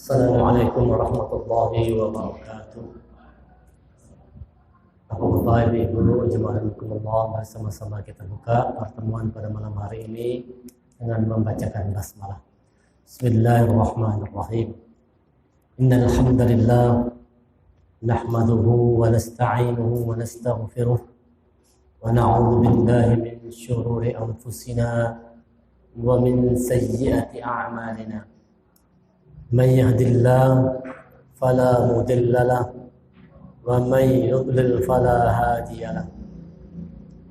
Assalamualaikum warahmatullahi wabarakatuh. Bapak Ibu jemaah Allah, bersama-sama kita buka pertemuan pada malam hari ini dengan membacakan basmalah. Bismillahirrahmanirrahim. Innal hamdalillah nahmaduhu wa nasta'inuhu wa nastaghfiruh wa na'udzu billahi min shururi anfusina wa min sayyiati a'malina. من يهد الله فلا مضل له ومن يضلل فلا هادي له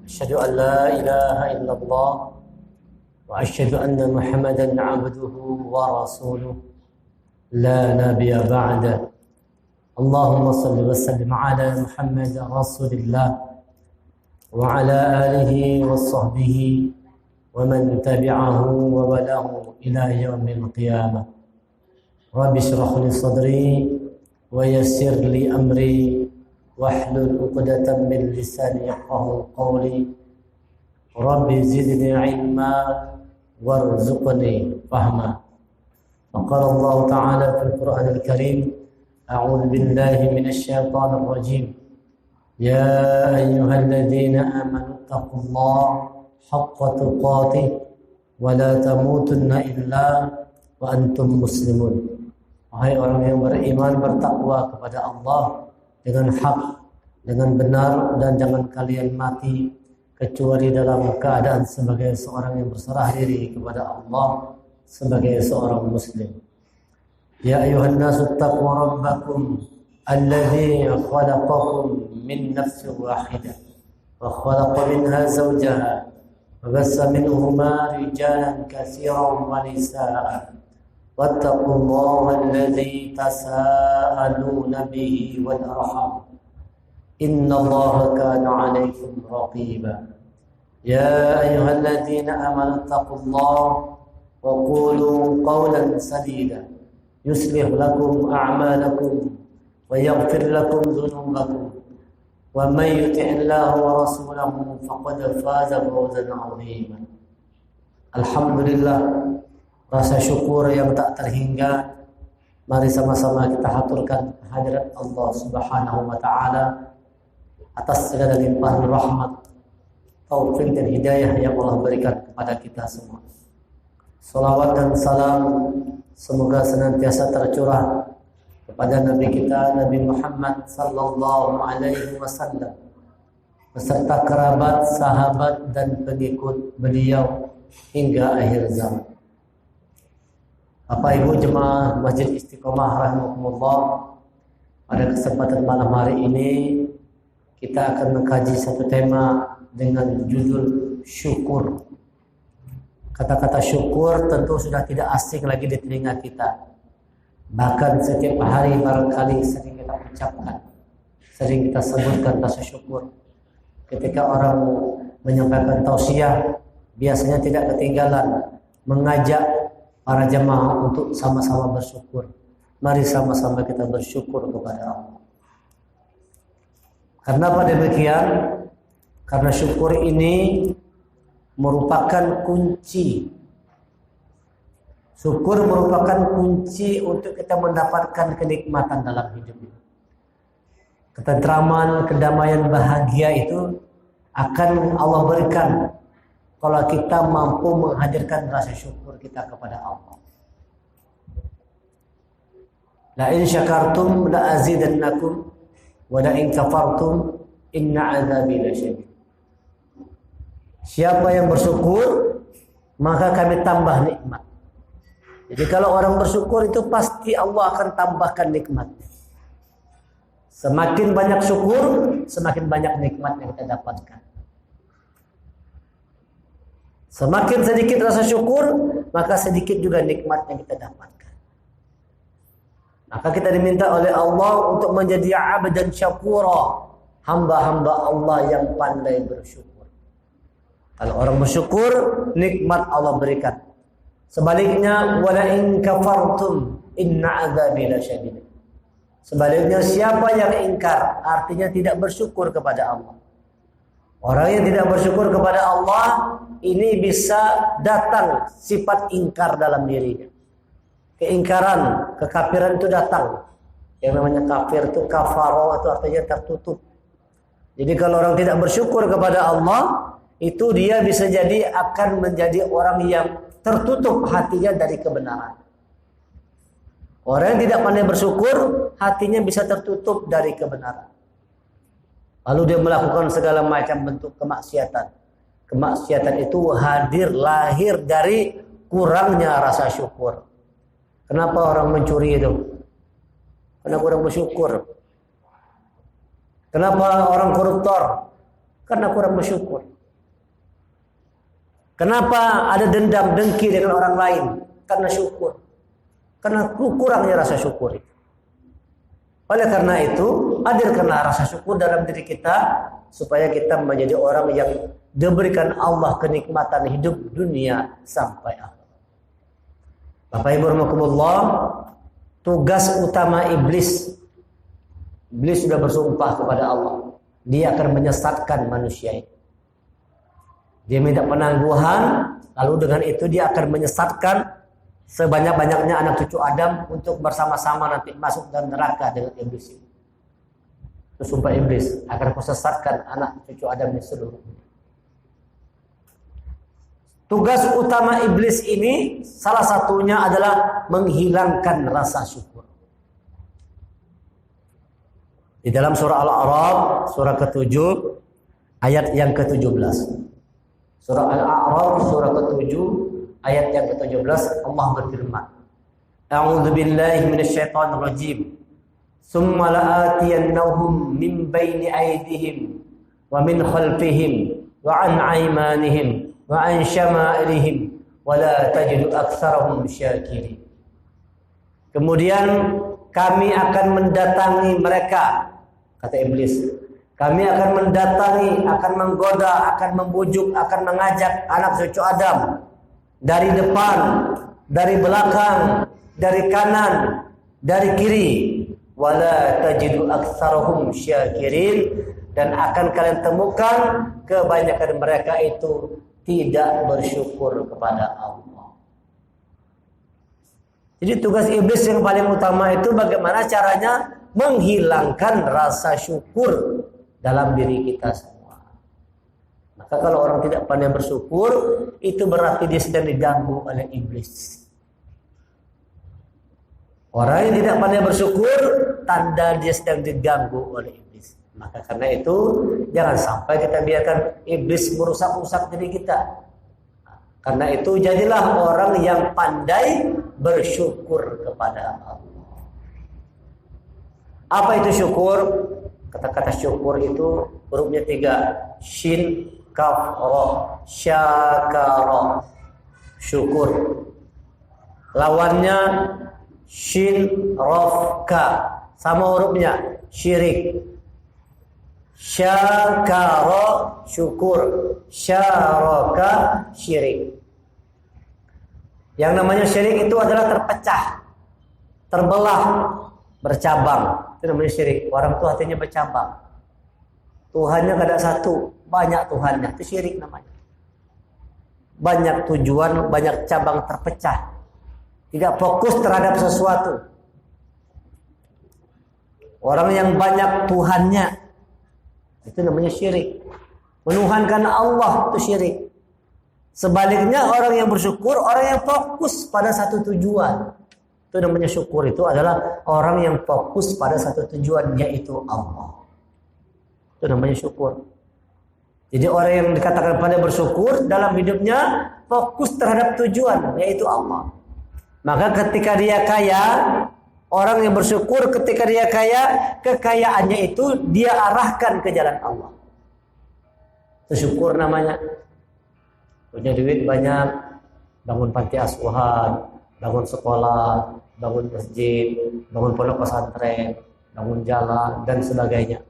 أشهد أن لا إله إلا الله وأشهد أن محمدا عبده ورسوله لا نبي بعده اللهم صل وسلم على محمد رسول الله وعلى آله وصحبه ومن تبعه ووله إلى يوم القيامة Rabbi shrah li sadri wa yassir li amri wahlul 'uqdatam min lisani yafqahu qawli Rabbi zidni ilma warzuqni fahma. Faqala Allah Ta'ala fil Qur'anil Karim a'udzu billahi minasy syaithanir rajim ya ayyuhalladzina amanu taqullaha haqqa tuqatih wa la tamutunna illa wa antum muslimun. Wahai orang yang beriman, bertakwa kepada Allah dengan hak, dengan benar, dan jangan kalian mati kecuali dalam keadaan sebagai seorang yang berserah diri kepada Allah sebagai seorang muslim. Ya ayuhan nasu taqu rabbakum alladzi khalaqakum min nafsin wahidah wa khalaqa minha zawjaha wa bassa minhuma rijalan katsiran wa nisaa'a واتقوا الله الذي تساءلون به والأرحام إن الله كان عليكم رقيبا يا أيها الذين آمنوا اتقوا الله وقولوا قولا سديدا يصلح لكم أعمالكم ويغفر لكم ذنوبكم ومن يطع الله ورسوله فقد فاز فوزا عظيما. Alhamdulillah, rasa syukur yang tak terhingga, mari sama-sama kita haturkan kehadirat Allah Subhanahu wa Ta'ala atas segala limpahan rahmat, taufik dan hidayah yang Allah berikan kepada kita semua. Salawat dan salam semoga senantiasa tercurah kepada Nabi kita, Nabi Muhammad sallallahu alaihi wasallam, beserta kerabat, sahabat dan pengikut beliau hingga akhir zaman. Bapak Ibu jemaah Masjid Istiqomah rahimakumullah, pada kesempatan malam hari ini kita akan mengkaji satu tema dengan judul syukur. Kata-kata syukur tentu sudah tidak asing lagi di telinga kita. Bahkan setiap hari barangkali sering kita ucapkan, sering kita sebutkan rasa syukur. Ketika orang menyampaikan tausiah, biasanya tidak ketinggalan mengajak para jemaah untuk sama-sama bersyukur. Mari sama-sama kita bersyukur kepada Allah. Kenapa demikian? Karena syukur ini merupakan kunci. Syukur merupakan kunci untuk kita mendapatkan kenikmatan dalam hidup ini. Ketentraman, kedamaian, bahagia itu akan Allah berikan kalau kita mampu menghadirkan rasa syukur kita kepada Allah. La in syakartum la azidannakum wa la in kafartum inna azabi lasyadid. Siapa yang bersyukur, maka kami tambah nikmat. Jadi kalau orang bersyukur itu pasti Allah akan tambahkan nikmatnya. Semakin banyak syukur, semakin banyak nikmat yang kita dapatkan. Semakin sedikit rasa syukur, maka sedikit juga nikmat yang kita dapatkan. Maka kita diminta oleh Allah untuk menjadi abdan syakura, hamba-hamba Allah yang pandai bersyukur. Kalau orang bersyukur, nikmat Allah berikan. Sebaliknya, wala in kafartum inna azabi lasyadid. Sebaliknya, siapa yang ingkar, artinya tidak bersyukur kepada Allah. Orang yang tidak bersyukur kepada Allah, ini bisa datang sifat ingkar dalam dirinya. keingkaran, kekafiran itu datang. Yang namanya kafir itu kafaro, itu artinya tertutup. Jadi kalau orang tidak bersyukur kepada Allah, itu dia bisa jadi akan menjadi orang yang tertutup hatinya dari kebenaran. Orang yang tidak pandai bersyukur, hatinya bisa tertutup dari kebenaran. Lalu dia melakukan segala macam bentuk kemaksiatan. Kemaksiatan itu lahir dari kurangnya rasa syukur. Kenapa orang mencuri itu? Karena kurang bersyukur. Kenapa orang koruptor? Karena kurang bersyukur. Kenapa ada dendam, dengki dengan orang lain? Karena syukur. Karena kurangnya rasa syukur. Oleh karena itu, hadirkanlah rasa syukur dalam diri kita supaya kita menjadi orang yang diberikan Allah kenikmatan hidup dunia sampai akhir. Bapak Ibu rahimakumullah, tugas utama iblis sudah bersumpah kepada Allah, dia akan menyesatkan manusia itu. Dia minta penangguhan, lalu dengan itu dia akan menyesatkan sebanyak-banyaknya anak cucu Adam untuk bersama-sama nanti masuk dalam neraka dengan iblis itu. Itu sumpah iblis, akan kusesatkan anak cucu Adam ini seluruh. Tugas utama iblis ini salah satunya adalah menghilangkan rasa syukur. Di dalam surah Al-A'raf, surah ke-7, ayat yang ke-17. Surah Al-A'raf, surah ke-7, ayat yang ke-17, Allah berfirman, A'udzu billahi minasyaitonir rajim. Summa la'atiyannahum min baini aydihim wa min khalfihim wa an aymanihim wa an syama'ilihim wa la tajidu aktsarahum syakirin. Kemudian kami akan mendatangi mereka, kata iblis. Kami akan mendatangi, akan menggoda, akan membujuk, akan mengajak anak cucu Adam dari depan, dari belakang, dari kanan, dari kiri. Wala tajidu aktsarahum syakirin, dan akan kalian temukan kebanyakan mereka itu tidak bersyukur kepada Allah. Jadi tugas iblis yang paling utama itu bagaimana caranya menghilangkan rasa syukur dalam diri kita semua. Maka kalau orang tidak pandai bersyukur, itu berarti dia sedang diganggu oleh iblis. Orang yang tidak pandai bersyukur, tanda dia sedang diganggu oleh iblis. Maka karena itu, jangan sampai kita biarkan iblis merusak-rusak diri kita. Karena itu, jadilah orang yang pandai bersyukur kepada Allah. Apa itu syukur? Kata-kata syukur itu hurufnya 3. Shin, kaf, ro. Syakara. Syukur. Lawannya shin, rof, ka. Sama hurufnya. Syirik. Syakara, syukur. Syaraka, syirik. Yang namanya syirik itu adalah terpecah, terbelah, bercabang. Itu namanya syirik. Orang itu hatinya bercabang. Tuhannya tidak ada satu, banyak Tuhannya. Itu syirik namanya. Banyak tujuan, banyak cabang terpecah. Tidak fokus terhadap sesuatu. Orang yang banyak Tuhannya, itu namanya syirik. Menuhankan Allah itu syirik. Sebaliknya orang yang bersyukur, orang yang fokus pada satu tujuan. Itu namanya syukur, itu adalah orang yang fokus pada satu tujuan, yaitu Allah. Itu namanya syukur. Jadi orang yang dikatakan pada bersyukur dalam hidupnya fokus terhadap tujuan, yaitu Allah. Maka ketika dia kaya, orang yang bersyukur ketika dia kaya, kekayaannya itu dia arahkan ke jalan Allah. Itu syukur namanya. Punya duit banyak, bangun panti asuhan, bangun sekolah, bangun masjid, bangun pondok pesantren, bangun jalan, dan sebagainya.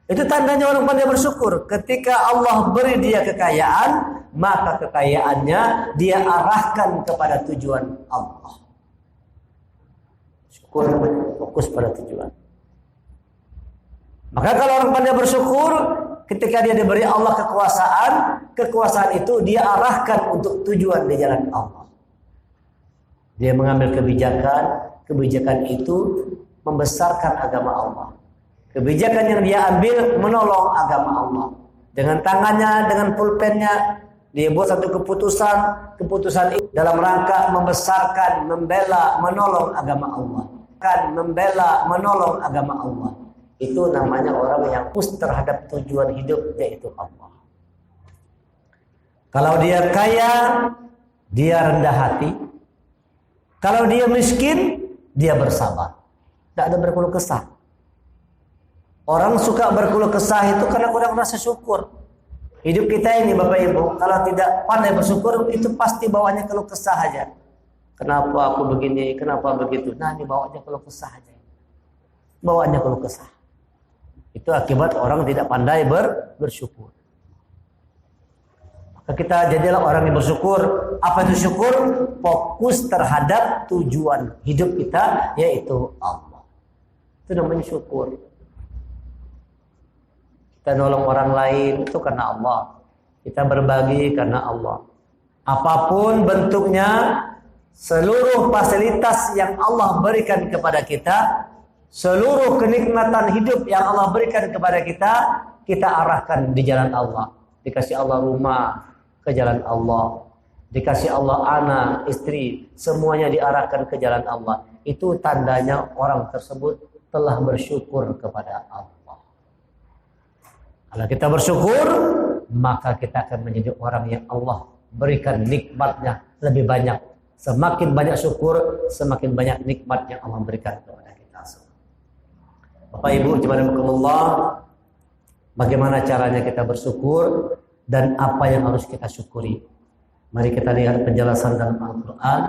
Itu tandanya orang pandai bersyukur. Ketika Allah beri dia kekayaan, maka kekayaannya dia arahkan kepada tujuan Allah. Syukur, fokus pada tujuan. Maka kalau orang pandai bersyukur, ketika dia diberi Allah kekuasaan itu dia arahkan untuk tujuan di jalan Allah. Dia mengambil kebijakan itu membesarkan agama Allah. Kebijakan yang dia ambil menolong agama Allah. Dengan tangannya, dengan pulpennya, dia buat satu keputusan itu dalam rangka membesarkan, membela, menolong agama Allah. Menolong agama Allah. Itu namanya orang yang fokus terhadap tujuan hidup, yaitu Allah. Kalau dia kaya, dia rendah hati. Kalau dia miskin, dia bersabar. Tidak ada berkeluh kesah. Orang suka berkeluh kesah itu karena kurang rasa syukur. Hidup kita ini Bapak Ibu, kalau tidak pandai bersyukur, itu pasti bawanya keluh kesah aja. Kenapa aku begini, kenapa begitu. Nah, ini bawanya keluh kesah aja. Bawanya keluh kesah. Itu akibat orang tidak pandai bersyukur. Maka kita jadilah orang yang bersyukur. Apa itu syukur? Fokus terhadap tujuan hidup kita, yaitu Allah. Itu namanya syukur. Kita nolong orang lain itu karena Allah. Kita berbagi karena Allah. Apapun bentuknya, seluruh fasilitas yang Allah berikan kepada kita, seluruh kenikmatan hidup yang Allah berikan kepada kita, kita arahkan di jalan Allah. Dikasih Allah rumah, ke jalan Allah. Dikasih Allah anak, istri, semuanya diarahkan ke jalan Allah. Itu tandanya orang tersebut telah bersyukur kepada Allah. Kalau kita bersyukur, maka kita akan menjadi orang yang Allah berikan nikmatnya lebih banyak. Semakin banyak syukur, semakin banyak nikmat yang Allah berikan kepada kita semua. Bapak Ibu, jemaah, bagaimana caranya kita bersyukur dan apa yang harus kita syukuri? Mari kita lihat penjelasan dalam Al-Quran,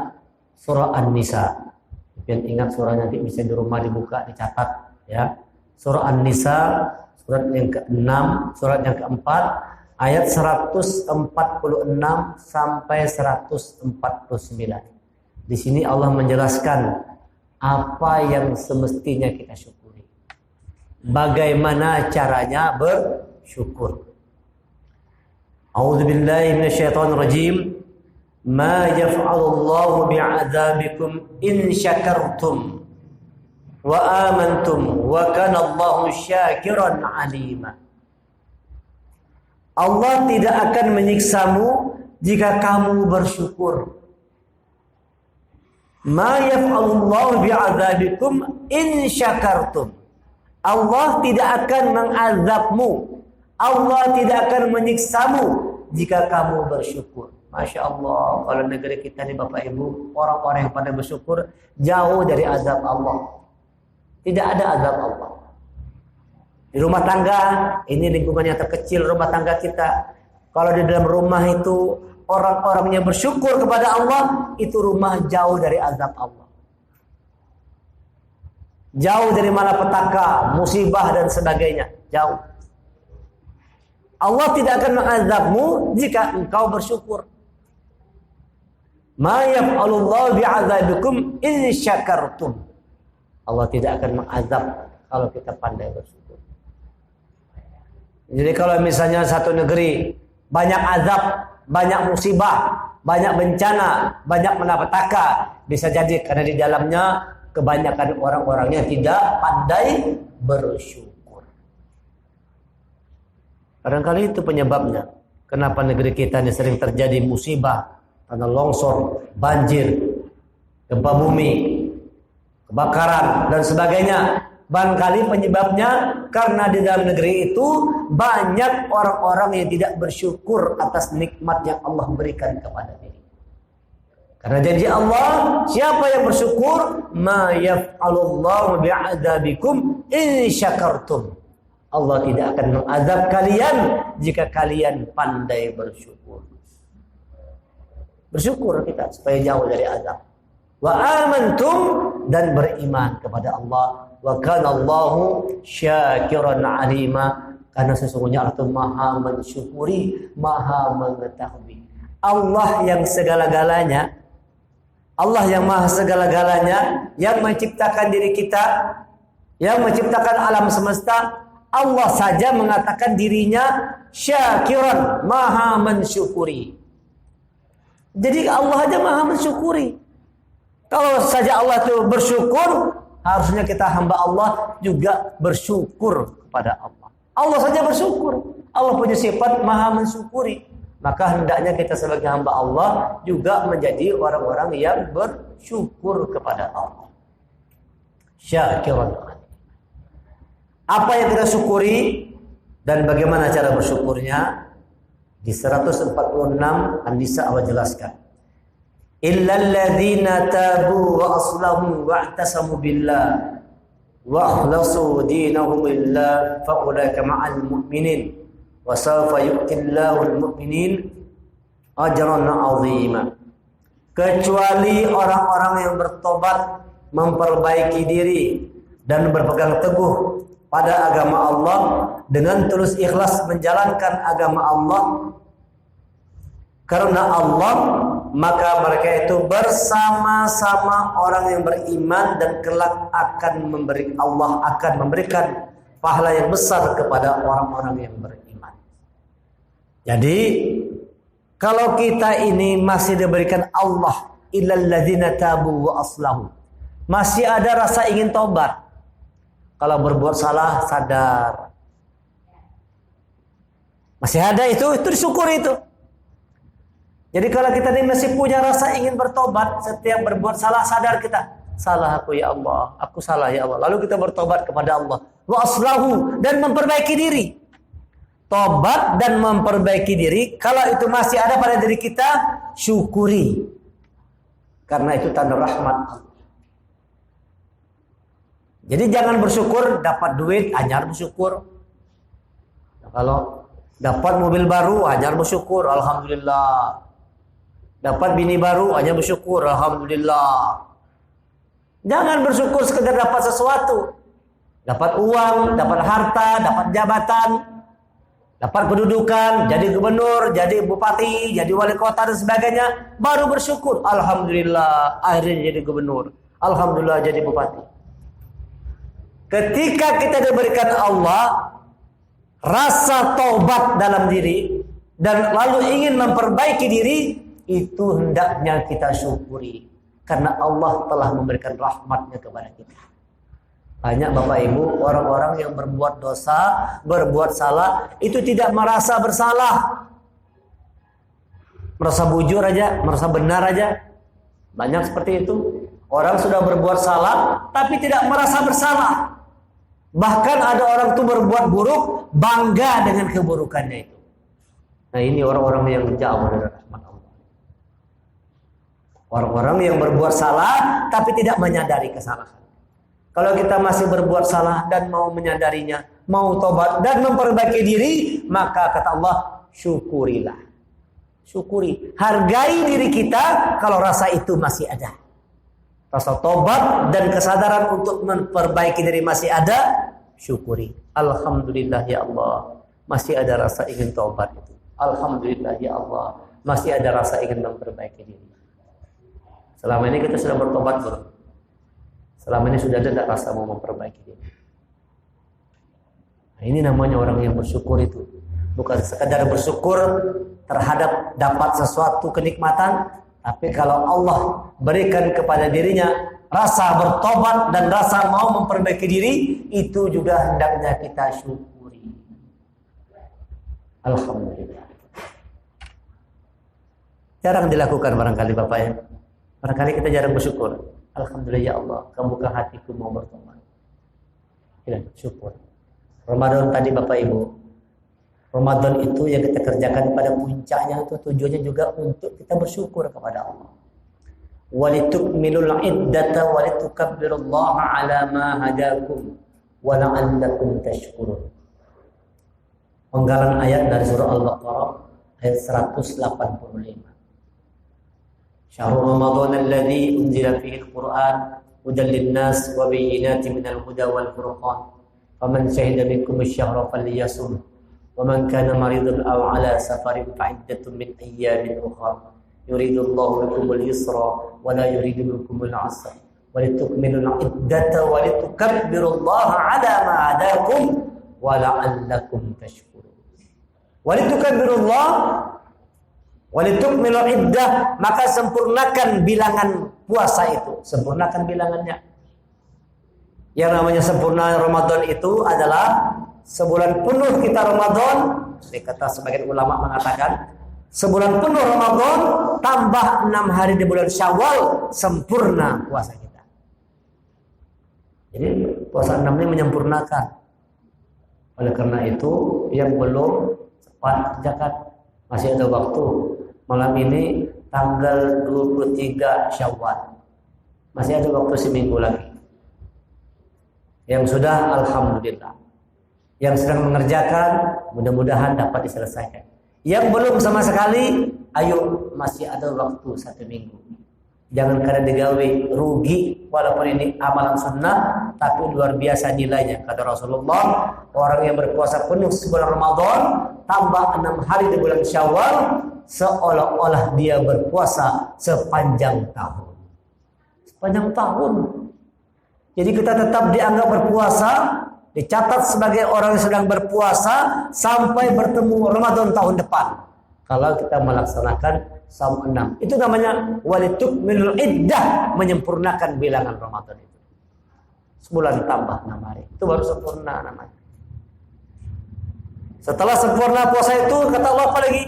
surah An-Nisa. Yang ingat surahnya nanti bisa di rumah dibuka, dicatat, ya. Surah An-Nisa, surat yang ke-6, surat yang ke-4, ayat 146 sampai 149. Di sini Allah menjelaskan apa yang semestinya kita syukuri. Bagaimana caranya bersyukur. A'udzu billahi minasyaitonir rajim. Ma yaf'alullahu bi'adzabikum in syakartum wa amantum wa kana Allahu syakiran alima. Allah tidak akan menyiksamu jika kamu bersyukur. Ma yaf'alullahu bi'adzabikum in syakartum. Allah tidak akan mengazabmu. Allah tidak akan menyiksamu jika kamu bersyukur. Masya Allah, kalau negeri kita nih Bapak Ibu, orang-orang yang pada bersyukur jauh dari azab Allah. Tidak ada azab Allah. Di rumah tangga, ini lingkungan yang terkecil rumah tangga kita. Kalau di dalam rumah itu orang-orangnya bersyukur kepada Allah, itu rumah jauh dari azab Allah. Jauh dari malapetaka, musibah dan sebagainya. Jauh. Allah tidak akan mengazabmu jika engkau bersyukur. Ma yaf'alullahu bi'adzabikum in syakartum. Allah tidak akan mengazab kalau kita pandai bersyukur. Jadi kalau misalnya satu negeri banyak azab, banyak musibah, banyak bencana, banyak malapetaka, bisa jadi karena di dalamnya kebanyakan orang-orangnya tidak pandai bersyukur. Barangkali itu penyebabnya. Kenapa negeri kita ini sering terjadi musibah, tanah longsor, banjir, gempa bumi, kebakaran dan sebagainya. Barangkali penyebabnya karena di dalam negeri itu banyak orang-orang yang tidak bersyukur atas nikmat yang Allah berikan kepada diri. Karena janji Allah, siapa yang bersyukur, ma yaf'alullahu bi'adzabikum in syakartum. Allah tidak akan mengazab kalian jika kalian pandai bersyukur. Bersyukur kita supaya jauh dari azab. Wa amantum, dan beriman kepada Allah. Wa kana Allahu syakiran alima, karena sesungguhnya Allah itu maha mensyukuri, maha mengetahui. Allah yang segala-galanya, Allah yang maha segala-galanya, yang menciptakan diri kita, yang menciptakan alam semesta, Allah saja mengatakan dirinya syakiran, maha mensyukuri. Jadi Allah saja maha mensyukuri. Kalau saja Allah itu bersyukur, harusnya kita hamba Allah juga bersyukur kepada Allah. Allah saja bersyukur. Allah punya sifat maha mensyukuri. Maka hendaknya kita sebagai hamba Allah juga menjadi orang-orang yang bersyukur kepada Allah. Syakiran. Apa yang kita syukuri dan bagaimana cara bersyukurnya? Di 146 An-Nisa Allah jelaskan. Illal ladzina tabu wa aslahu wa'tasamu billah wa akhlasu dinahum lillah fa ulaika ma'al mu'minin wa sawfa yu'tillahu al-mu'minin ajran 'azima. Kecuali orang-orang yang bertobat, memperbaiki diri dan berpegang teguh pada agama Allah dengan tulus ikhlas menjalankan agama Allah karena Allah, maka mereka itu bersama-sama orang yang beriman dan kelak Allah akan memberikan pahala yang besar kepada orang-orang yang beriman. Jadi kalau kita ini masih diberikan Allah illal ladzina tabu wa aslahu, masih ada rasa ingin tobat. Kalau berbuat salah sadar. Masih ada itu disyukuri itu. Jadi kalau kita ini masih punya rasa ingin bertobat, setiap berbuat salah sadar kita, salah aku ya Allah, aku salah ya Allah. Lalu kita bertobat kepada Allah. Wa aslahu, dan memperbaiki diri. Tobat dan memperbaiki diri, kalau itu masih ada pada diri kita, syukuri. Karena itu tanda rahmat Allah. Jadi jangan bersyukur dapat duit, hanya bersyukur. Nah, kalau dapat mobil baru, hanya bersyukur, alhamdulillah. Dapat bini baru, hanya bersyukur, alhamdulillah. Jangan bersyukur sekedar dapat sesuatu. Dapat uang, dapat harta, dapat jabatan, dapat kedudukan, jadi gubernur, jadi bupati, jadi wali kota dan sebagainya, baru bersyukur, alhamdulillah, akhirnya jadi gubernur, alhamdulillah jadi bupati. Ketika kita diberikan Allah rasa taubat dalam diri dan lalu ingin memperbaiki diri, itu hendaknya kita syukuri karena Allah telah memberikan rahmatnya kepada kita. Banyak Bapak Ibu orang-orang yang berbuat dosa, berbuat salah, itu tidak merasa bersalah, merasa bujur aja, merasa benar aja. Banyak seperti itu. Orang sudah berbuat salah tapi tidak merasa bersalah. Bahkan ada orang tuh berbuat buruk, bangga dengan keburukannya itu. Nah, ini orang-orang yang jauh dari rahmat Allah. Orang-orang yang berbuat salah tapi tidak menyadari kesalahan. Kalau kita masih berbuat salah dan mau menyadarinya, mau tobat dan memperbaiki diri, maka kata Allah, syukurilah. Syukuri, hargai diri kita kalau rasa itu masih ada. Rasa tobat dan kesadaran untuk memperbaiki diri masih ada, syukuri. Alhamdulillah ya Allah, masih ada rasa ingin tobat itu. Alhamdulillah ya Allah, masih ada rasa ingin memperbaiki diri. Selama ini kita sudah bertobat belum? Selama ini sudah ada rasa mau memperbaiki diri. Nah, ini namanya orang yang bersyukur itu. Bukan sekadar bersyukur terhadap dapat sesuatu kenikmatan, tapi kalau Allah berikan kepada dirinya rasa bertobat dan rasa mau memperbaiki diri, itu juga hendaknya kita syukuri. Alhamdulillah. Jarang dilakukan barangkali Bapak ya. Barangkali kita jarang bersyukur. Alhamdulillah ya Allah, kamu buka hatiku mau bertobat. Ya, syukur. Ramadan tadi Bapak Ibu, Ramadan itu yang kita kerjakan pada puncaknya itu tujuannya juga untuk kita bersyukur kepada Allah. Walitukmilul iddata walitukabbirullaha ala ma hadakum wa la'allakum tashkurun. Penggalan ayat dari surah Al-Baqarah ayat 185. Syahrul Ramadan alladzi unzila fihi al-Qur'an hudan lin-nas wa bayyinatin minal huda wal furqan. Faman shahida minkum asy-syahra falyasum. ومن كان مريضا أو على سفر فعدة من أيام أخرى يريد الله بكم اليسر ولا يريد بكم العسر ولتكملوا العدة ولتكبروا الله على ما هداكم ولعلكم تشكرون. ولتكبروا الله Walitukmilul iddah, maka sempurnakan bilangan puasa itu, sempurnakan bilangannya. Yang namanya sempurna Ramadan itu adalah sebulan penuh kita Ramadan. Kata sebagian ulama mengatakan sebulan penuh Ramadan tambah 6 hari di bulan Syawal, sempurna puasa kita. Jadi puasa 6 ini menyempurnakan. Oleh karena itu yang belum cepat kerjakan, masih ada waktu. Malam ini tanggal 23 Syawal, masih ada waktu seminggu lagi. Yang sudah alhamdulillah, yang sedang mengerjakan mudah-mudahan dapat diselesaikan. Yang belum sama sekali, ayo masih ada waktu 1 minggu. Jangan karena digawe rugi, walaupun ini amalan sunnah, tapi luar biasa nilainya. Kata Rasulullah, orang yang berpuasa penuh sebulan Ramadan, tambah 6 hari di bulan Syawal, seolah-olah dia berpuasa sepanjang tahun. Sepanjang tahun. Jadi kita tetap dianggap berpuasa, dicatat sebagai orang yang sedang berpuasa sampai bertemu Ramadan tahun depan. Kalau kita melaksanakan saum 6, itu namanya walitukmilul iddah, menyempurnakan bilangan Ramadan itu. Sebulan tambah 6 hari, itu baru sempurna namanya. Setelah sempurna puasa itu, kata Allah apa lagi?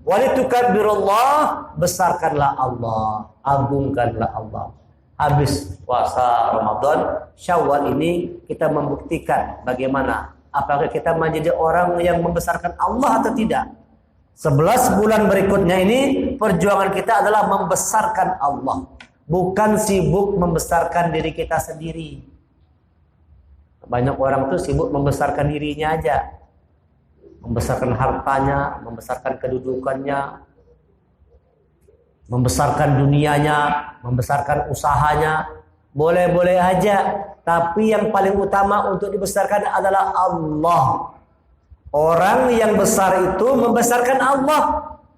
Walitukabbirullah, besarkanlah Allah, agungkanlah Allah. Habis puasa Ramadan, Syawal ini kita membuktikan bagaimana, apakah kita menjadi orang yang membesarkan Allah atau tidak. 11 bulan berikutnya ini perjuangan kita adalah membesarkan Allah, bukan sibuk membesarkan diri kita sendiri. Banyak orang tuh sibuk membesarkan dirinya aja, membesarkan hartanya, membesarkan kedudukannya, membesarkan dunianya, membesarkan usahanya. Boleh-boleh aja, tapi yang paling utama untuk dibesarkan adalah Allah. Orang yang besar itu membesarkan Allah,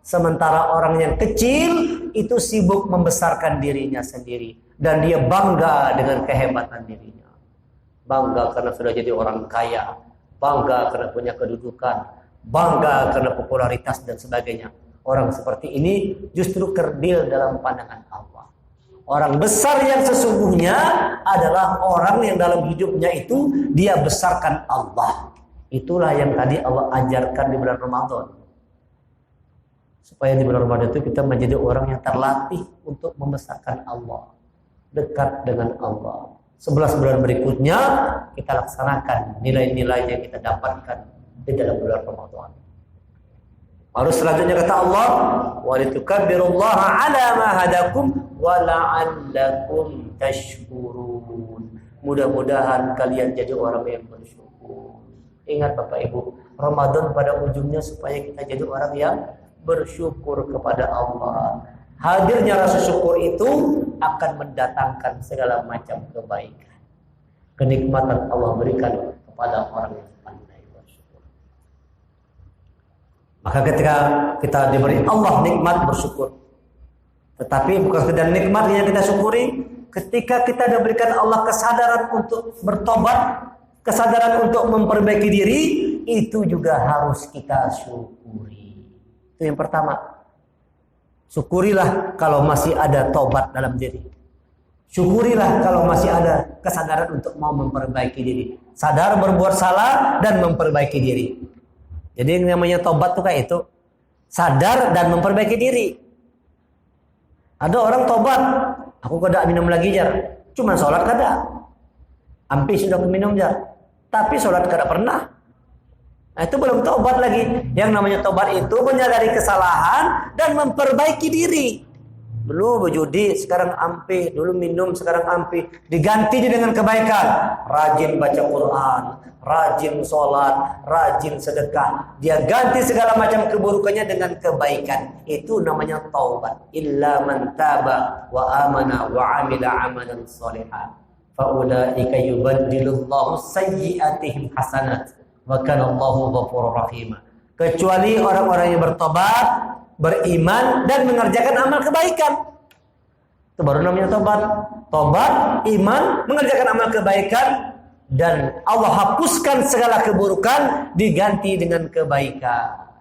sementara orang yang kecil itu sibuk membesarkan dirinya sendiri, dan dia bangga dengan kehebatan dirinya. Bangga karena sudah jadi orang kaya, bangga karena punya kedudukan, bangga karena popularitas dan sebagainya. Orang seperti ini justru kerdil dalam pandangan Allah. Orang besar yang sesungguhnya adalah orang yang dalam hidupnya itu dia besarkan Allah. Itulah yang tadi Allah ajarkan di bulan Ramadan. Supaya di bulan Ramadan itu kita menjadi orang yang terlatih untuk membesarkan Allah, dekat dengan Allah. 11 bulan berikutnya kita laksanakan nilai-nilai yang kita dapatkan di dalam bulan Ramadan. Baru selanjutnya kata Allah, walitukabbirullaha ala ma hadakum wa la'allakum tashkurun. Mudah-mudahan kalian jadi orang yang bersyukur. Ingat Bapak Ibu, Ramadan pada ujungnya supaya kita jadi orang yang bersyukur kepada Allah. Hadirnya rasa syukur itu akan mendatangkan segala macam kebaikan. Kenikmatan Allah berikan kepada orang yang pandai bersyukur. Maka ketika kita diberi Allah nikmat bersyukur. Tetapi bukan sekedar nikmat yang kita syukuri, ketika kita diberikan Allah kesadaran untuk bertobat, kesadaran untuk memperbaiki diri, itu juga harus kita syukuri. Itu yang pertama. Syukurilah kalau masih ada tobat dalam diri. Syukurilah kalau masih ada kesadaran untuk mau memperbaiki diri. Sadar berbuat salah dan memperbaiki diri. Jadi yang namanya tobat tuh kayak itu. Sadar dan memperbaiki diri. Ada orang tobat, aku kada minum lagi jar. Cuma sholat kada. Ampi sudah minum jar. Tapi sholat kada pernah. Nah, itu belum tobat lagi. Yang namanya tobat itu menyadari kesalahan dan memperbaiki diri. Dulu berjudi, sekarang ampi. Dulu minum, sekarang ampi. Diganti dengan kebaikan. Rajin baca Quran, rajin sholat, rajin sedekah. Dia ganti segala macam keburukannya dengan kebaikan. Itu namanya taubat. Illa man taba wa amana wa amila amalan sholihan. Faulaika yubaddilullahu sayyi'atihim hasanat wa kana Allahu ghafurur rahim. Kecuali orang-orang yang bertobat, beriman dan mengerjakan amal kebaikan. Itu baru namanya tobat. Tobat, iman, mengerjakan amal kebaikan, dan Allah hapuskan segala keburukan diganti dengan kebaikan.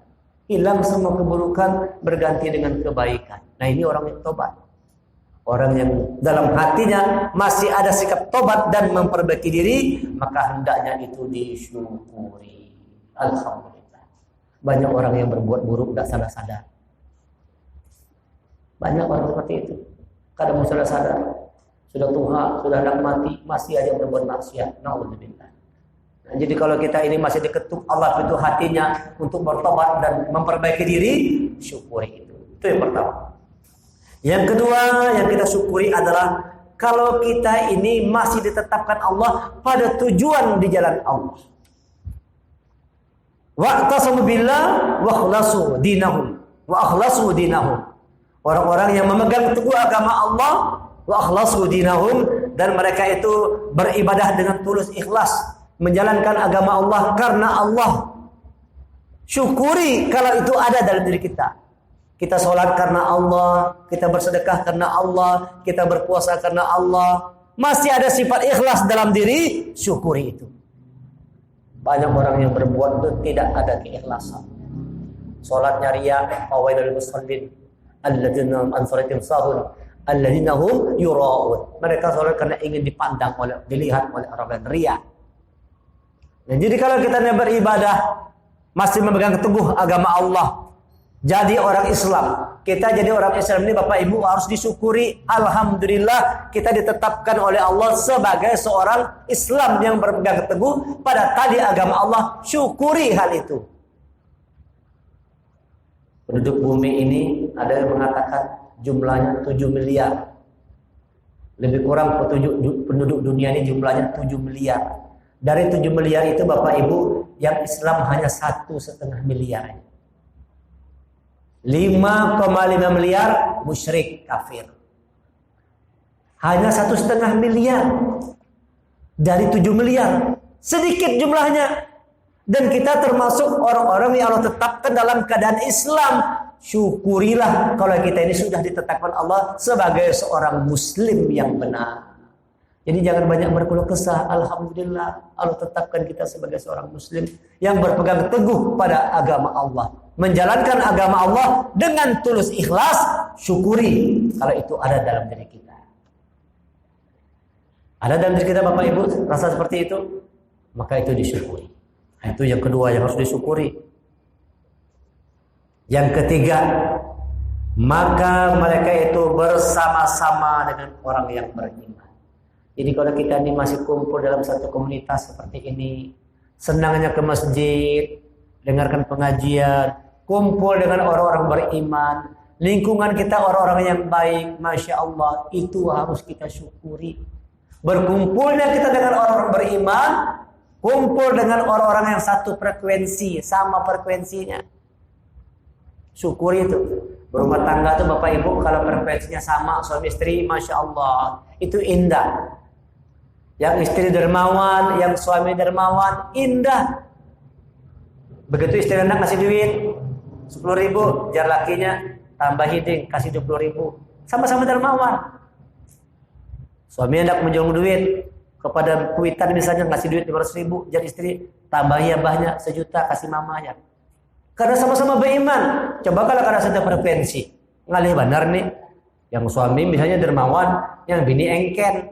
hilang semua keburukan, berganti dengan kebaikan. Nah, ini orang yang tobat. Orang yang dalam hatinya masih ada sikap tobat dan memperbaiki diri, maka hendaknya itu disyukuri. Alhamdulillah. Banyak orang yang berbuat buruk tidak sadar-sadar. Banyak orang seperti itu. Kadang sudah sadar, sudah tua, sudah hendak mati, masih aja berbuat maksiat. Nauzubillah. Nah, jadi kalau kita ini masih diketuk Allah itu hatinya untuk bertobat dan memperbaiki diri, syukuri itu. Itu yang pertama. Yang kedua yang kita syukuri adalah kalau kita ini masih ditetapkan Allah pada tujuan di jalan Allah. Wa'tasamu billah wa akhlasu dinahum wa akhlasu dinahum. Orang-orang yang memegang teguh agama Allah wa akhlasu dinahum, dan mereka itu beribadah dengan tulus ikhlas, menjalankan agama Allah karena Allah. Syukuri kalau itu ada dalam diri kita. Kita sholat karena Allah, kita bersedekah karena Allah, kita berpuasa karena Allah. Masih ada sifat ikhlas dalam diri, syukuri itu. Banyak orang yang berbuat itu tidak ada keikhlasan. Sholatnya riya, fawailul musallin alladzina an salatihim sahun alladzina hum yura'un. Mereka sholat karena ingin dipandang dilihat oleh orang lain, riya. Nah, jadi kalau kita beribadah masih memegang teguh agama Allah, jadi orang Islam. Kita jadi orang Islam ini Bapak Ibu harus disyukuri. Alhamdulillah kita ditetapkan oleh Allah sebagai seorang Islam yang berpegang teguh pada tali agama Allah. Syukuri hal itu. Penduduk bumi ini ada yang mengatakan jumlahnya 7 miliar. Lebih kurang penduduk dunia ini jumlahnya 7 miliar. Dari 7 miliar itu Bapak Ibu yang Islam hanya 1,5 miliar. 5,5 miliar musyrik kafir. Hanya 1,5 miliar dari 7 miliar. Sedikit jumlahnya. Dan kita termasuk orang-orang yang Allah tetapkan dalam keadaan Islam. Syukurilah kalau kita ini sudah ditetapkan Allah sebagai seorang muslim yang benar. Jadi jangan banyak berkeluh kesah. Alhamdulillah Allah tetapkan kita sebagai seorang muslim yang berpegang teguh pada agama Allah, menjalankan agama Allah dengan tulus ikhlas. Syukuri kalau itu ada dalam diri kita. Ada dalam diri kita Bapak Ibu rasa seperti itu, maka itu disyukuri. Nah, itu yang kedua yang harus disyukuri. Yang ketiga, maka mereka itu bersama-sama dengan orang yang beriman. Jadi kalau kita ini masih kumpul dalam satu komunitas seperti ini, senangnya ke masjid, dengarkan pengajian, kumpul dengan orang-orang beriman, lingkungan kita orang-orang yang baik, Masya Allah, itu harus kita syukuri. Berkumpulnya kita dengan orang-orang beriman, kumpul dengan orang-orang yang satu frekuensi, sama frekuensinya. Syukuri itu. Berumah tangga itu Bapak Ibu kalau frekuensinya sama, suami istri, Masya Allah, itu indah. Yang istri dermawan, yang suami dermawan, indah. Begitu istri anak kasih duit 10.000, jar lakinya tambah hiding kasih 20.000. Sama-sama dermawan. Suami hendak menjong duit kepada kuitan misalnya kasih duit 500.000, jar istri tambahnya banyak 1 juta kasih mamanya. Karena sama-sama beriman. Coba kalau karena satu frekuensi, ngalih benar nih. Yang suami misalnya dermawan, yang bini engken,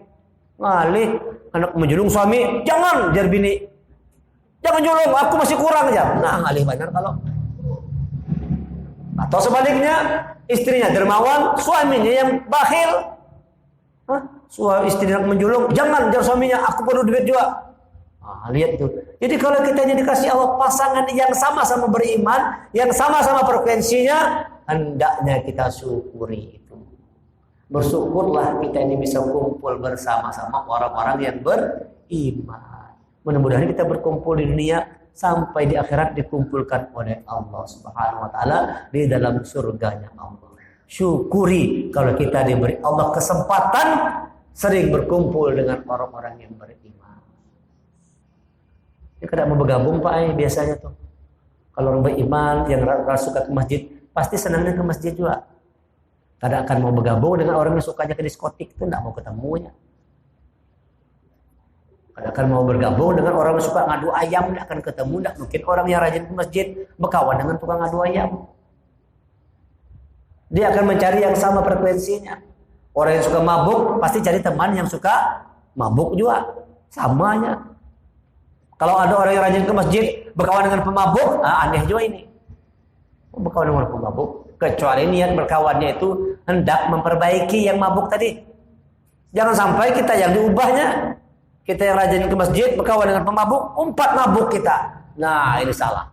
ngalih. Anak menjulung suami, jangan jar bini, jangan julung, aku masih kurang aja. Nah, ngalih benar kalau. Atau sebaliknya, istrinya dermawan, suaminya yang bakhil. Suami istri yang menjulung, jangan jar suaminya, aku perlu duit juga. Lihat itu. Jadi kalau kita dikasih Allah pasangan yang sama-sama beriman, yang sama-sama frekuensinya, hendaknya kita syukuri itu. Bersyukurlah kita ini bisa kumpul bersama-sama orang-orang yang beriman. Mudah-mudahan kita berkumpul di dunia sampai di akhirat dikumpulkan oleh Allah Subhanahu wa taala di dalam surganya Allah. Syukuri kalau kita diberi Allah kesempatan sering berkumpul dengan orang-orang yang beriman. Ya, kadang mau bergabung Pak biasanya tuh. Kalau orang beriman yang suka ke masjid, pasti senangnya ke masjid juga. Kadang akan mau bergabung dengan orang yang sukanya ke diskotik itu, tidak mau ketemunya. akan mau bergabung dengan orang yang suka ngadu ayam, tidak akan ketemu. Tidak mungkin orang yang rajin ke masjid berkawan dengan tukang ngadu ayam. Dia akan mencari yang sama frekuensinya. Orang yang suka mabuk pasti cari teman yang suka mabuk juga, samanya. Kalau ada orang yang rajin ke masjid berkawan dengan pemabuk, aneh juga ini. Berkawan dengan pemabuk, kecuali niat berkawannya itu hendak memperbaiki yang mabuk tadi. Jangan sampai kita yang diubahnya. Kita yang rajin ke masjid berkawan dengan pemabuk, umpat mabuk kita. Nah, ini salah.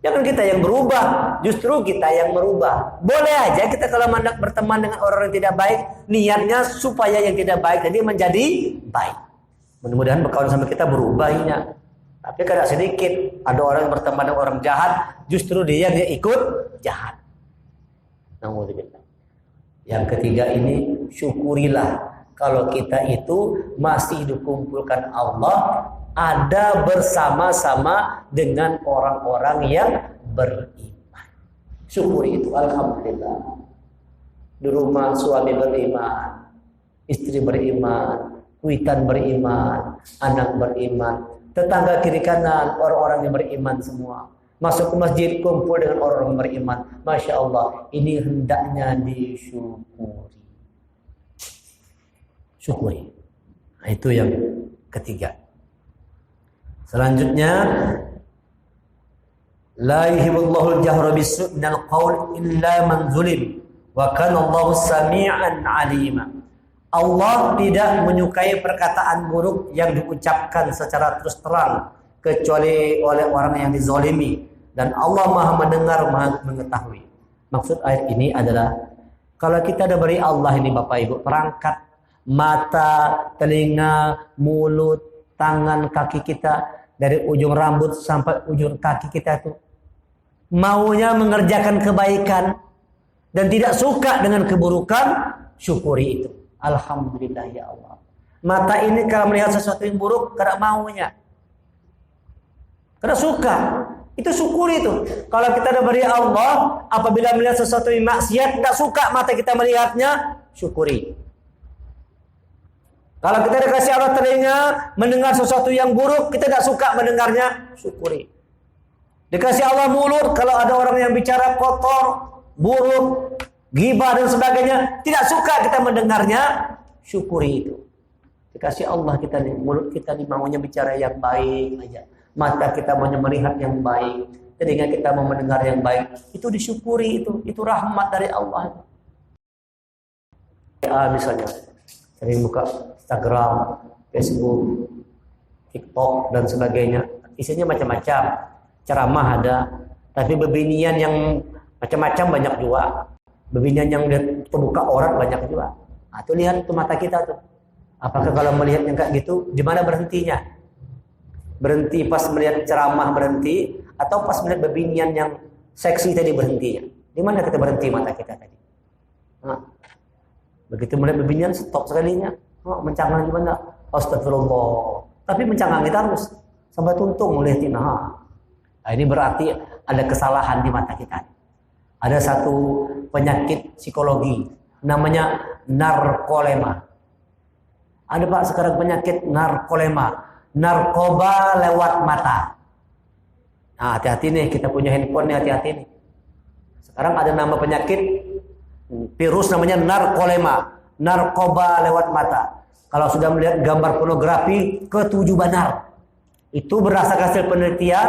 Jangan kita yang berubah, justru kita yang merubah. Boleh aja kita kalau hendak berteman dengan orang yang tidak baik, niatnya supaya yang tidak baik tadi menjadi baik. Mudah-mudahan berkawan sama kita berubahnya. Tapi kadang sedikit ada orang yang berteman dengan orang jahat, justru dia ikut jahat. Alhamdulillah. Yang ketiga ini, syukurilah kalau kita itu masih dikumpulkan Allah, ada bersama-sama dengan orang-orang yang beriman. Syukuri itu, alhamdulillah. Di rumah suami beriman, istri beriman, kuitan beriman, anak beriman, tetangga kiri kanan orang-orang yang beriman semua. Masuk ke masjid kumpul dengan orang-orang beriman. Masya Allah, ini hendaknya disyukuri. Syukuri. Nah, itu yang ketiga. Selanjutnya, la yuhibbullahu al-jahra bis-su'i minal qaul illa man zulim wa kana Allahu sami'an 'alima. Allah tidak menyukai perkataan buruk yang diucapkan secara terus terang kecuali oleh orang yang dizalimi, dan Allah Maha mendengar, Maha mengetahui. Maksud ayat ini adalah kalau kita ada beri Allah ini Bapak Ibu perangkat mata, telinga, mulut, tangan, kaki kita, dari ujung rambut sampai ujung kaki kita itu maunya mengerjakan kebaikan dan tidak suka dengan keburukan, syukuri itu. Alhamdulillah ya Allah. Mata ini kalau melihat sesuatu yang buruk kada maunya, kada suka, itu syukuri itu. Kalau kita ada beri Allah, apabila melihat sesuatu yang maksiat tidak suka mata kita melihatnya, syukuri. Kalau kita dikasih Allah telinga mendengar sesuatu yang buruk, kita tidak suka mendengarnya, syukuri. Dikasih Allah mulut, kalau ada orang yang bicara kotor, buruk, ghibah dan sebagainya, tidak suka kita mendengarnya, syukuri itu. Dikasih Allah kita nih, mulut kita nih maunya bicara yang baik aja, mata kita maunya melihat yang baik, telinga kita mau mendengar yang baik, itu disyukuri itu rahmat dari Allah. Misalnya sering buka Instagram, Facebook, TikTok dan sebagainya, isinya macam-macam, ceramah ada, tapi bebinian yang macam-macam banyak juga. Bebinian yang terbuka orang banyak juga. Nah, tuh lihat itu mata kita tuh. Apakah kalau melihat yang kayak gitu, di mana berhentinya? Berhenti pas melihat ceramah berhenti, atau pas melihat bebinian yang seksi tadi berhentinya? Di mana kita berhenti mata kita tadi? Nah, begitu melihat bebinian stop sekalinya. Mencangang gimana? Astagfirullah. Tapi mencangang kita harus sampai tuntung melihatin. Nah, ini berarti ada kesalahan di mata kita. Ada satu penyakit psikologi namanya narkolema. Ada Pak sekarang penyakit narkolema, narkoba lewat mata. Nah, hati-hati nih, kita punya handphone nih, hati-hati nih. Sekarang ada nama penyakit virus namanya narkolema, narkoba lewat mata. Kalau sudah melihat gambar pornografi, ketujuh benar. Itu berdasarkan hasil penelitian,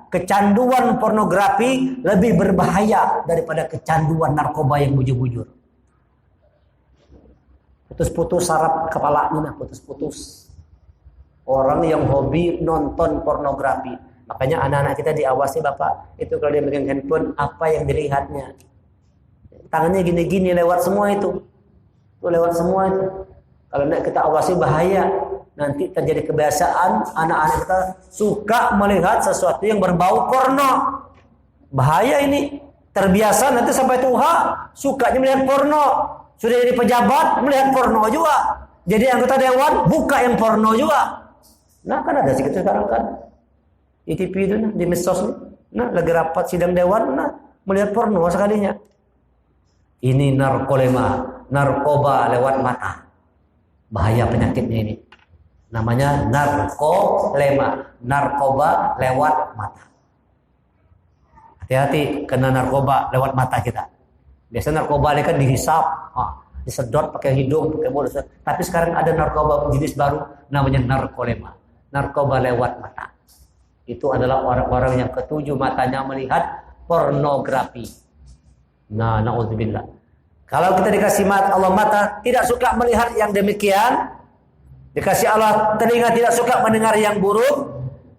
kecanduan pornografi lebih berbahaya daripada kecanduan narkoba yang bujur-bujur. Putus-putus saraf kepalanya, putus-putus. Orang yang hobi nonton pornografi. Makanya anak-anak kita diawasi Bapak. Itu kalau dia megang handphone, apa yang dilihatnya. Tangannya gini-gini lewat semua itu. Lewat semua itu. Kalau tidak kita awasi bahaya. Nanti terjadi kebiasaan anak-anak kita suka melihat sesuatu yang berbau porno. Bahaya ini. Terbiasa nanti sampai tua sukanya melihat porno. Sudah jadi pejabat melihat porno juga. Jadi anggota dewan buka yang porno juga. Nah kan ada segitu sekarang kan. Di TV itu nah, di medsos nah lagi rapat sidang dewan nah melihat porno sekalinya. Ini narkolema, narkoba lewat mata. Bahaya penyakitnya ini. Namanya narkolema, narkoba lewat mata. Hati-hati kena narkoba lewat mata kita. Biasanya narkoba ini kan dihisap, disedot pakai hidung, pakai mulut. Tapi sekarang ada narkoba jenis baru namanya narkolema, narkoba lewat mata. Itu adalah orang-orang yang ketujuh matanya melihat pornografi. Nah, naudzubillah. Kalau kita dikasih Allah mata tidak suka melihat yang demikian, dikasih Allah telinga tidak suka mendengar yang buruk,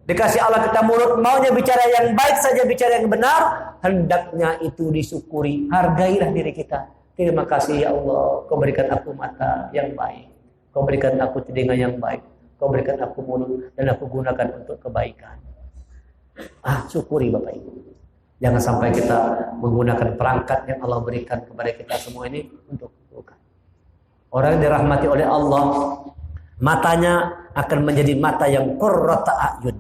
dikasih Allah kita mulut maunya bicara yang baik saja, bicara yang benar, hendaknya itu disyukuri. Hargailah diri kita. Terima kasih ya Allah, Kau berikan aku mata yang baik, Kau berikan aku telinga yang baik, Kau berikan aku mulut dan aku gunakan untuk kebaikan. Syukuri Bapak Ibu. Jangan sampai kita menggunakan perangkat yang Allah berikan kepada kita semua ini untuk bukan. Orang yang dirahmati oleh Allah, matanya akan menjadi mata yang qurrata a'yun,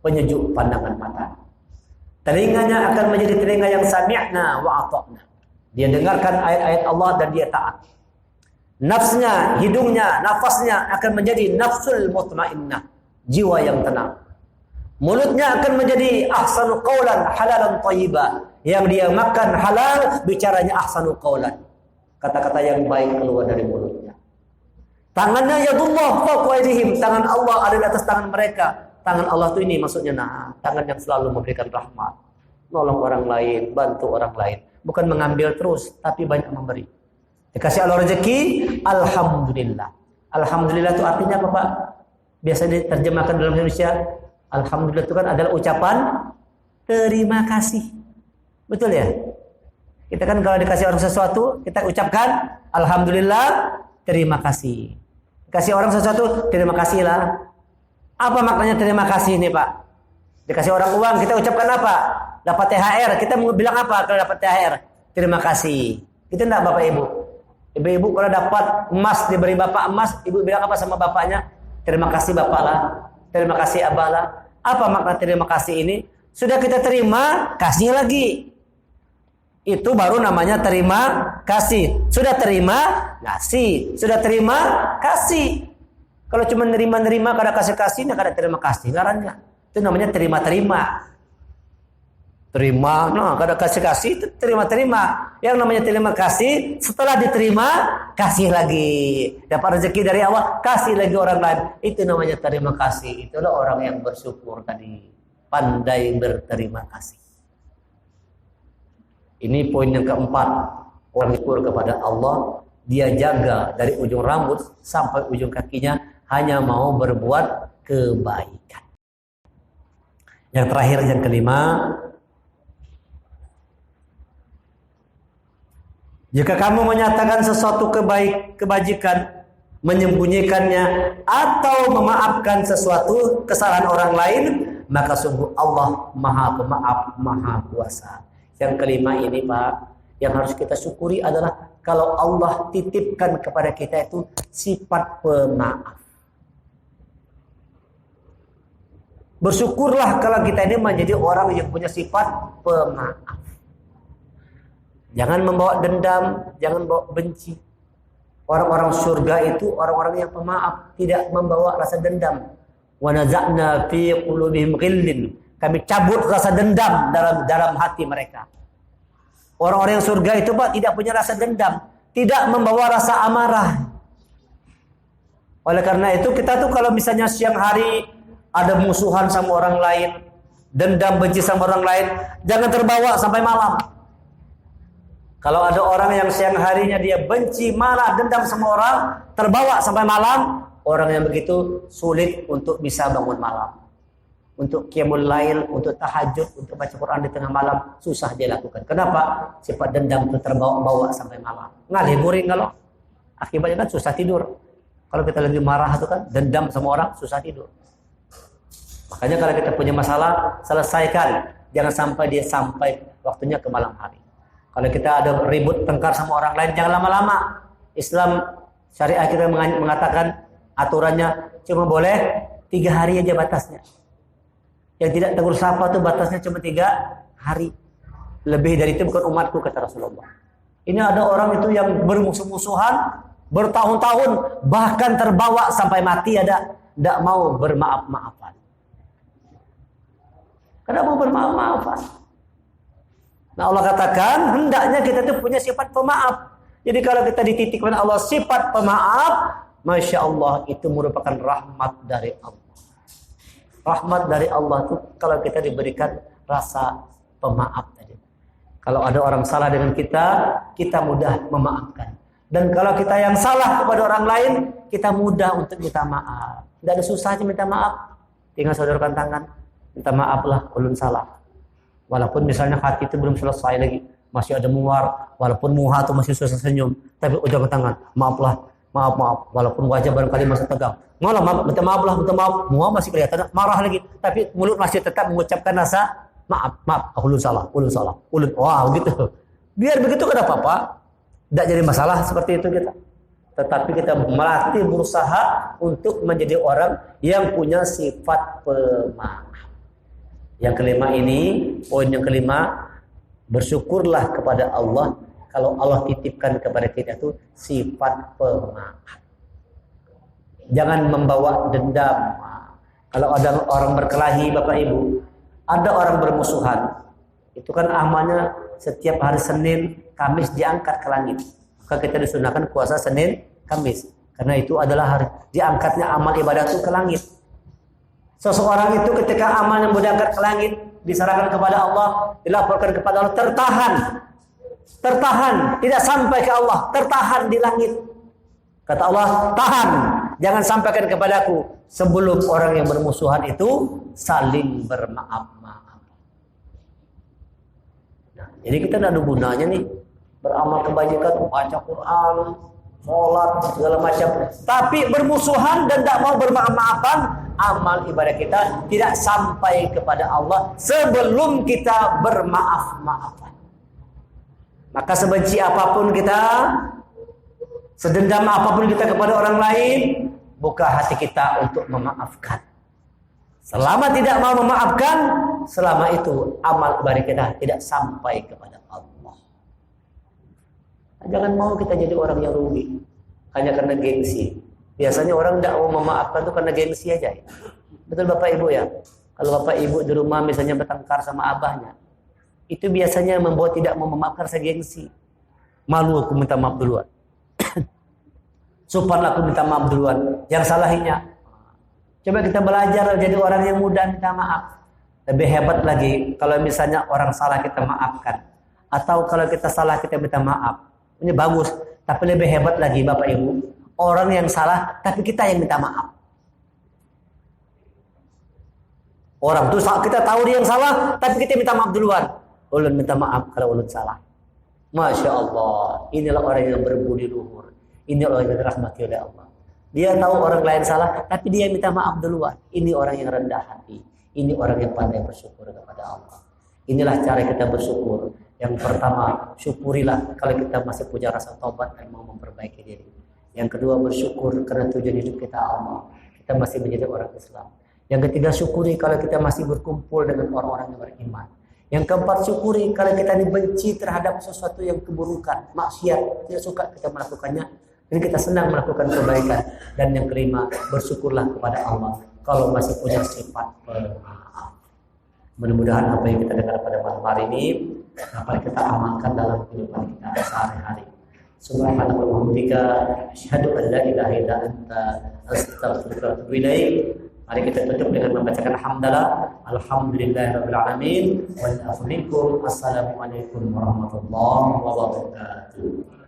penyejuk pandangan mata. Telinganya akan menjadi telinga yang sami'na wa ata'na. Dia dengarkan ayat-ayat Allah dan dia taat. Nafsnya, hidungnya, nafasnya akan menjadi nafsul mutmainnah, jiwa yang tenang. Mulutnya akan menjadi ahsanu qaulan halalan thayyiba, yang dia makan halal, bicaranya ahsanu qaulan, kata-kata yang baik keluar dari mulutnya. Tangannya yadullah fawqa aydihim, tangan Allah ada di atas tangan mereka. Tangan Allah itu ini maksudnya tangan yang selalu memberikan rahmat, nolong orang lain, bantu orang lain, bukan mengambil terus tapi banyak memberi. Dikasih Allah rezeki, alhamdulillah. Alhamdulillah itu artinya apa, Pak? Biasa diterjemahkan dalam Indonesia, alhamdulillah itu kan adalah ucapan terima kasih. Betul ya? Kita kan kalau dikasih orang sesuatu, kita ucapkan alhamdulillah, terima kasih. Dikasih orang sesuatu, terima kasihlah. Apa maknanya terima kasih ini, Pak? Dikasih orang uang, kita ucapkan apa? Dapat THR, kita mau bilang apa kalau dapat THR? Terima kasih. Itu enggak Bapak Ibu? Ibu-ibu kalau dapat emas, diberi Bapak emas, Ibu bilang apa sama bapaknya? Terima kasih Bapak lah. Terima kasih Abah lah. Apa makna terima kasih ini? Sudah kita terima, kasih lagi. Itu baru namanya terima kasih. Sudah terima, kasih. Sudah terima, kasih. Kalau cuma nerima-nerima, kada kasih-kasih, kada terima kasih. Ngarannya. Itu namanya terima-terima. Terima, kada kasih-kasih, itu terima-terima. Yang namanya terima kasih, setelah diterima, kasih lagi. Dapat rezeki dari Allah, kasih lagi orang lain. Itu namanya terima kasih. Itulah orang yang bersyukur tadi. Pandai berterima kasih. Ini poin yang keempat. Orang syukur kepada Allah, dia jaga dari ujung rambut sampai ujung kakinya, hanya mau berbuat kebaikan. Yang terakhir, yang kelima, jika kamu menyatakan sesuatu kebajikan, menyembunyikannya, atau memaafkan sesuatu kesalahan orang lain, maka sungguh Allah Maha Pemaaf, Maha Kuasa. Yang kelima ini, Pak, yang harus kita syukuri adalah kalau Allah titipkan kepada kita itu sifat pemaaf. Bersyukurlah kalau kita ini menjadi orang yang punya sifat pemaaf. Jangan membawa dendam, jangan bawa benci. Orang-orang surga itu orang-orang yang pemaaf, tidak membawa rasa dendam. Wa naza'na fi qulubihim ghillin. Kami cabut rasa dendam dalam hati mereka. Orang-orang yang surga itu, Pak, tidak punya rasa dendam, tidak membawa rasa amarah. Oleh karena itu kita tuh kalau misalnya siang hari ada musuhan sama orang lain, dendam benci sama orang lain, jangan terbawa sampai malam. Kalau ada orang yang siang harinya dia benci, marah, dendam sama orang, terbawa sampai malam, orang yang begitu sulit untuk bisa bangun malam. Untuk qiyamul lail, untuk tahajud, untuk baca Quran di tengah malam, susah dia lakukan. Kenapa? Sifat dendam itu terbawa sampai malam. Ngaliburin kalau. Akibatnya kan susah tidur. Kalau kita lagi marah itu kan, dendam sama orang, susah tidur. Makanya kalau kita punya masalah, selesaikan. Jangan sampai dia sampai waktunya ke malam hari. Kalau kita ada ribut tengkar sama orang lain, jangan lama-lama. Islam syariah kita mengatakan aturannya cuma boleh 3 hari aja batasnya. Yang tidak tegur sapa itu batasnya cuma 3 hari. Lebih dari itu bukan umatku, kata Rasulullah. Ini ada orang itu yang bermusuh-musuhan bertahun-tahun, bahkan terbawa sampai mati ada. tidak mau bermaaf-maafan. Karena mau bermaaf-maafan. Nah Allah katakan hendaknya kita tuh punya sifat pemaaf. Jadi kalau kita dititipkan Allah sifat pemaaf, Masya Allah itu merupakan rahmat dari Allah. Rahmat dari Allah itu kalau kita diberikan rasa pemaaf tadi. Kalau ada orang salah dengan kita, kita mudah memaafkan. Dan kalau kita yang salah kepada orang lain, kita mudah untuk minta maaf. Tidak ada susahnya minta maaf. Tinggal sodorkan tangan, minta maaflah, ulun salah. Walaupun misalnya hati itu belum selesai lagi, masih ada muar, walaupun muha itu masih susah senyum, tapi ujung tangan, maaflah, maaf. Walaupun wajah barangkali masih tegang, malah minta maaflah, muha masih kelihatan marah lagi, tapi mulut masih tetap mengucapkan rasa maaf, ulun salah, wah gitu. Biar begitu kan apa-apa, tidak jadi masalah seperti itu kita. Tetapi kita melatih berusaha untuk menjadi orang yang punya sifat pemaaf. Yang kelima ini, poin yang kelima, bersyukurlah kepada Allah kalau Allah titipkan kepada kita itu sifat pemaaf. Jangan membawa dendam. Kalau ada orang berkelahi, Bapak Ibu, ada orang bermusuhan, itu kan amalnya setiap hari Senin, Kamis diangkat ke langit. Maka kita disunahkan puasa Senin, Kamis. Karena itu adalah hari diangkatnya amal ibadah itu ke langit. Seseorang itu ketika amal yang diangkat ke langit, diserahkan kepada Allah, dilaporkan kepada Allah, tertahan, tidak sampai ke Allah, tertahan di langit. Kata Allah, tahan, jangan sampaikan kepadaku sebelum orang yang bermusuhan itu saling bermaaf-maaf. Nah, jadi kita tidak ada gunanya nih beramal kebajikan, baca Quran, sholat, segala macam, tapi bermusuhan dan tidak mau bermaaf-maafan, amal ibadah kita tidak sampai kepada Allah sebelum kita bermaaf-maafan. Maka sebenci apapun kita, sedendam apapun kita kepada orang lain, buka hati kita untuk memaafkan. Selama tidak mau memaafkan, selama itu amal ibadah kita tidak sampai kepada Allah. Jangan mau kita jadi orang yang rugi hanya karena gengsi. Biasanya orang tidak mau memaafkan itu karena gengsi aja. Betul Bapak Ibu ya? Kalau Bapak Ibu di rumah misalnya bertengkar sama abahnya, itu biasanya membuat tidak mau memaafkan karena gengsi. Malu aku minta maaf duluan. Sopan aku minta maaf duluan. Yang salahinya. Coba kita belajar jadi orang yang mudah minta maaf. Lebih hebat lagi kalau misalnya orang salah kita maafkan. Atau kalau kita salah kita minta maaf. Ini bagus. Tapi lebih hebat lagi Bapak Ibu, orang yang salah tapi kita yang minta maaf. Orang tuh kita tahu dia yang salah tapi kita minta maaf duluan. Ulun minta maaf kalau ulun salah. Masya Allah, inilah orang yang berbudi luhur. Ini orang yang dirahmati oleh Allah. Dia tahu orang lain salah tapi dia minta maaf duluan. Ini orang yang rendah hati. Ini orang yang pandai bersyukur kepada Allah. Inilah cara kita bersyukur. Yang pertama, syukurilah kalau kita masih punya rasa taubat dan mau memperbaiki diri. Yang kedua, bersyukur karena tujuan hidup kita Allah. Kita masih menjadi orang Islam. Yang ketiga, syukuri kalau kita masih berkumpul dengan orang-orang yang beriman. Yang keempat, syukuri kalau kita dibenci terhadap sesuatu yang keburukan, maksiat, tidak suka kita melakukannya, dan kita senang melakukan kebaikan. Dan yang kelima, bersyukurlah kepada Allah kalau masih punya sifat pemaaf. Mudah-mudahan apa yang kita dengar pada malam hari ini dapat kita amalkan dalam kehidupan kita sehari-hari. Subhanallah wa bihamdika, asyhadu an la ilaha illa anta, astaghfiruka wa atubu ilaik. Mari kita tutup dengan membacakan hamdalah. Alhamdulillahirabbil alamin. Wa assalamualaikum warahmatullahi wabarakatuh.